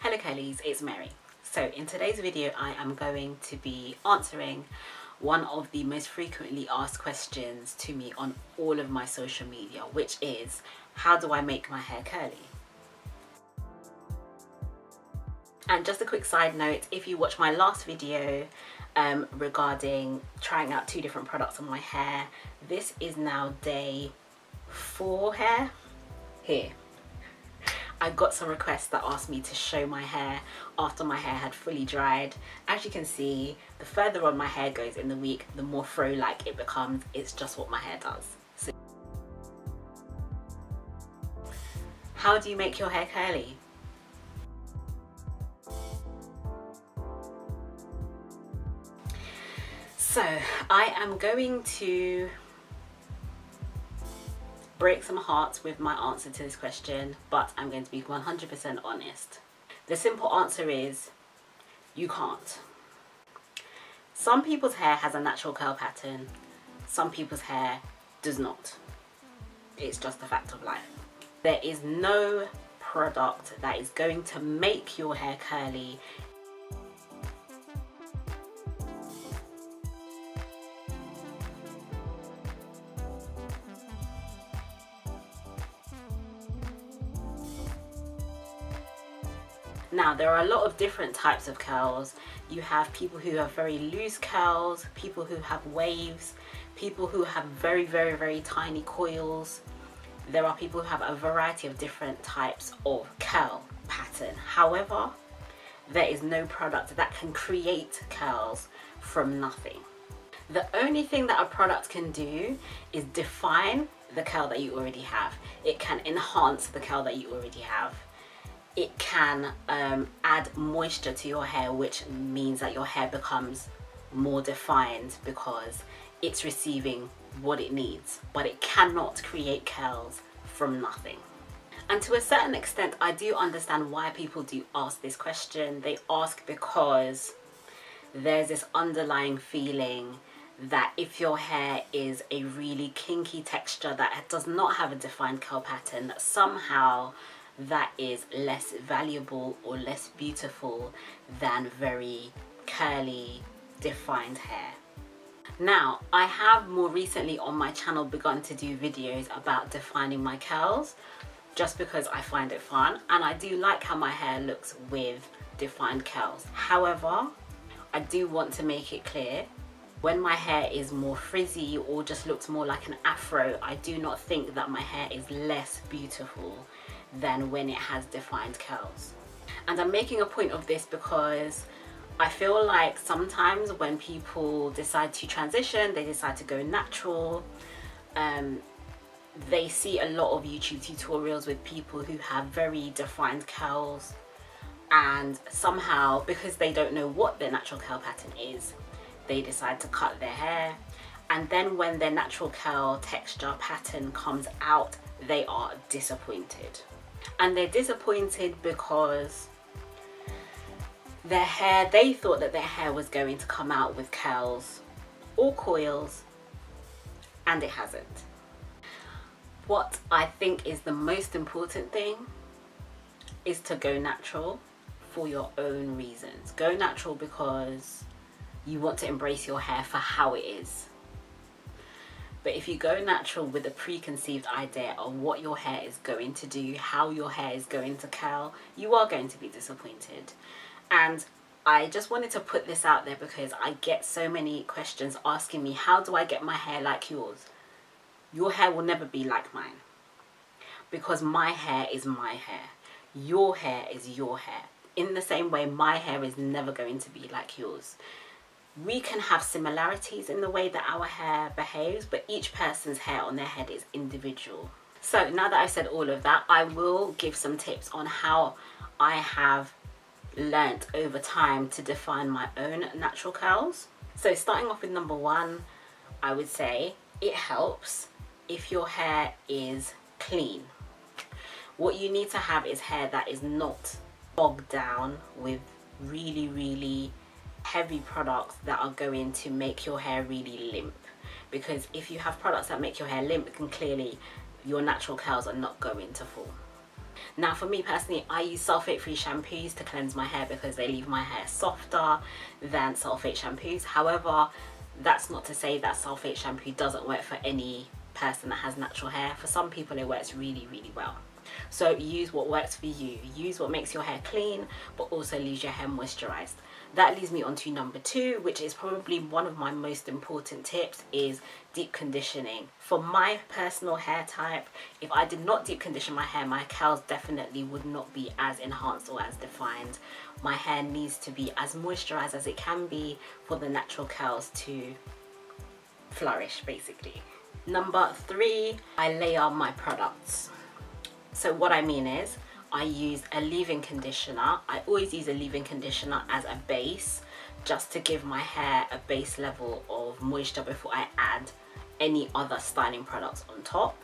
Hello curlies, it's Mary. So in today's video I am going to be answering one of the most frequently asked questions to me on all of my social media, which is, how do I make my hair curly? And just a quick side note, if you watch my last video regarding trying out 2 different products on my hair, this is now day 4 hair here. I got some requests that asked me to show my hair after my hair had fully dried. As you can see, the further on my hair goes in the week, the more fro-like it becomes. It's just what my hair does. So, how do you make your hair curly? So I am going to break some hearts with my answer to this question, but I'm going to be 100% honest. The simple answer is you can't. Some people's hair has a natural curl pattern, some people's hair does not. It's just a fact of life. There is no product that is going to make your hair curly. Now, there are a lot of different types of curls. You have people who have very loose curls, people who have waves, people who have very tiny coils. There are people who have a variety of different types of curl pattern. However, there is no product that can create curls from nothing. The only thing that a product can do is define the curl that you already have. It can enhance the curl that you already have. It can add moisture to your hair, which means that your hair becomes more defined because it's receiving what it needs, but it cannot create curls from nothing. And to a certain extent, I do understand why people do ask this question. They ask because there's this underlying feeling that if your hair is a really kinky texture that does not have a defined curl pattern, that somehow that is less valuable or less beautiful than very curly, defined hair. Now, I have more recently on my channel begun to do videos about defining my curls, just because I find it fun and I do like how my hair looks with defined curls. However, I do want to make it clear, when my hair is more frizzy or just looks more like an afro, I do not think that my hair is less beautiful than when it has defined curls. And I'm making a point of this because I feel like sometimes when people decide to transition, they decide to go natural, they see a lot of YouTube tutorials with people who have very defined curls, and somehow, because they don't know what their natural curl pattern is, they decide to cut their hair, and then when their natural curl texture pattern comes out, they are disappointed. And they're disappointed because their hair, they thought that their hair was going to come out with curls or coils, and it hasn't. What I think is the most important thing is to go natural for your own reasons. Go natural because you want to embrace your hair for how it is. But if you go natural with a preconceived idea of what your hair is going to do, how your hair is going to curl, you are going to be disappointed. And I just wanted to put this out there because I get so many questions asking me, how do I get my hair like yours? Your hair will never be like mine, because my hair is my hair. Your hair is your hair. In the same way, my hair is never going to be like yours. We can have similarities in the way that our hair behaves, but each person's hair on their head is individual. So now that I've said all of that, I will give some tips on how I have learnt over time to define my own natural curls. So starting off with number 1, I would say it helps if your hair is clean. What you need to have is hair that is not bogged down with really heavy products that are going to make your hair really limp, because if you have products that make your hair limp, then clearly your natural curls are not going to form. Now for me personally, I use sulfate-free shampoos to cleanse my hair because they leave my hair softer than sulfate shampoos. However, that's not to say that sulfate shampoo doesn't work for any person that has natural hair. For some people it works really, really well. So use what works for you. Use what makes your hair clean but also leaves your hair moisturized. That leads me on to number 2, which is probably one of my most important tips, is deep conditioning. For my personal hair type, if I did not deep condition my hair, my curls definitely would not be as enhanced or as defined. My hair needs to be as moisturized as it can be for the natural curls to flourish, basically. Number 3, I layer my products. So what I mean is, I use a leave-in conditioner. I always use a leave-in conditioner as a base, just to give my hair a base level of moisture before I add any other styling products on top.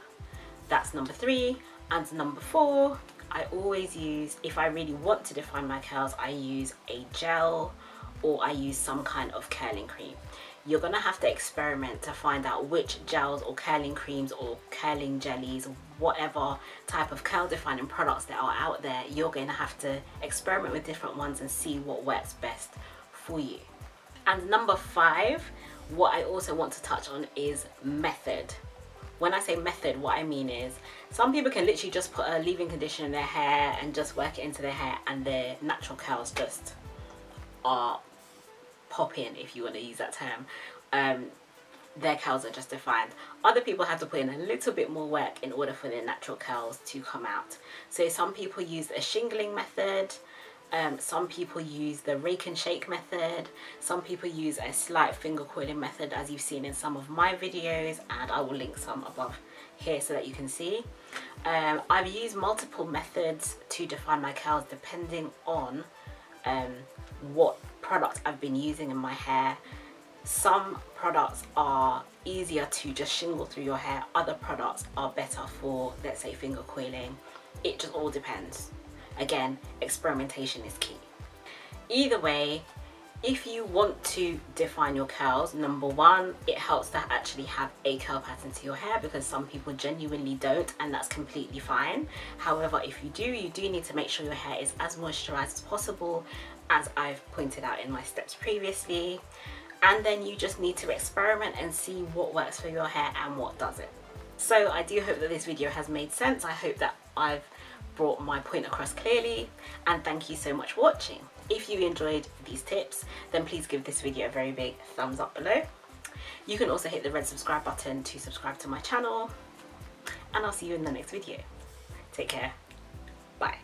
That's number 3. And number 4, I always use, if I really want to define my curls, I use a gel or I use some kind of curling cream. You're gonna have to experiment to find out which gels or curling creams or curling jellies, whatever type of curl defining products that are out there. You're going to have to experiment with different ones and see what works best for you. And number 5, what I also want to touch on is method. When I say method, what I mean is, some people can literally just put a leave-in conditioner in their hair and just work it into their hair and their natural curls just are popping, if you want to use that term. Their curls are just defined. Other people have to put in a little bit more work in order for their natural curls to come out. So some people use a shingling method, some people use the rake and shake method, some people use a slight finger coiling method, as you've seen in some of my videos, and I will link some above here so that you can see. I've used multiple methods to define my curls depending on what product I've been using in my hair. Some products are easier to just shingle through your hair, other products are better for, let's say, finger coiling. It just all depends. Again, experimentation is key. Either way, if you want to define your curls, number 1, it helps to actually have a curl pattern to your hair, because some people genuinely don't, and that's completely fine. However, if you do need to make sure your hair is as moisturized as possible, as I've pointed out in my steps previously. And then you just need to experiment and see what works for your hair and what doesn't. So I do hope that this video has made sense. I hope that I've brought my point across clearly, and thank you so much for watching. If you enjoyed these tips, then please give this video a very big thumbs up below. You can also hit the red subscribe button to subscribe to my channel, and I'll see you in the next video. Take care. Bye.